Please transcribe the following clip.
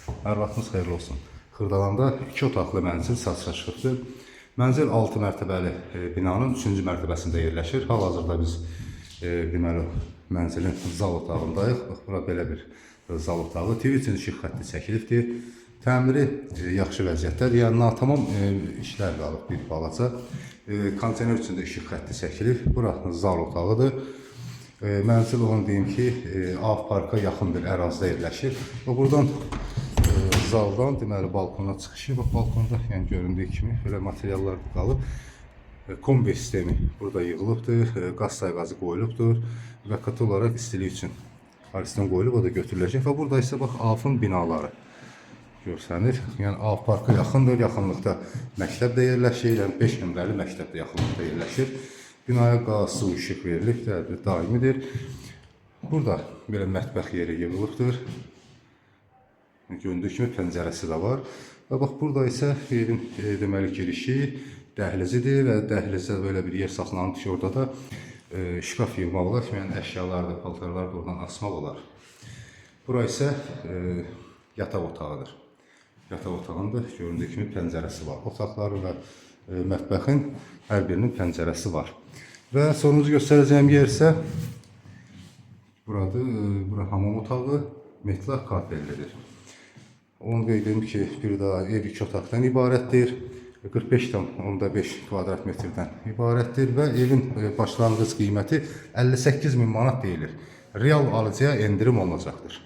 Hər vaxtınız xeyirli olsun. Xırdalanda 2 otaqlı mənzil satışa çıxıbdır. Mənzil 6 mərtəbəli binanın 3-cü mərtəbəsində yerləşir. Hal-hazırda biz deməli mənzilin zal otağındayıq. Bax, bura belə bir zal otağı. TV üçün işıq xətti çəkilibdir. Təmiri yaxşı vəziyyətdədir. Yəni natamam işlər qalıb bir balaca. Kondisioner üçün də işıq xətti çəkilib. Bura zal otağıdır. Mənzil onu deyim ki, Av Parka yaxın bir ərazidə yerləşir. Və buradan zaldan deməli balkona çıxışı, bax balkonda yəni göründüyü kimi belə materiallar qalıb. Kombi sistemi burada yığılıbdır, qaz sayğacı qoyulubdur və katı olaraq istilik üçün ariston qoyulub, o da götürüləcək. Və burada isə bax Avın binaları görsənir. Yəni Av Parka yaxındır, yaxınlıqda məktəb də yerləşir, yəni 5 nömrəli məktəb də yaxınlıqda yerləşir. Binaya qaz, su, işıq verilib, daimidir. Burada belə mətbəx yeri yığılıbdır. Göründüyü kimi pəncərəsi də var. Və bax, burada isə evin deməli girişi dəhlizidir və dəhlizdə belə bir yer saxlanıb ki, orada da şkaf yığmaq olar. Yəni əşyalar da, paltarlar da oradan asmaq olar. Bura isə yataq otağıdır. Yataq otağında göründüyü kimi pəncərəsi var. Otaqları və mətbəxin hər birinin pəncərəsi var. Və sonuncu göstərəcəyim yer isə buradır. Bura hamam otağı, metlaq kafellidir. Onu qeyd edim ki, bir daha ev 2 otaqdan ibarətdir. 45,5 kvadrat metrdən ibarətdir və evin başlanğıc qiyməti 58.000 manat deyilir. Real alıcıya endirim olunacaqdır.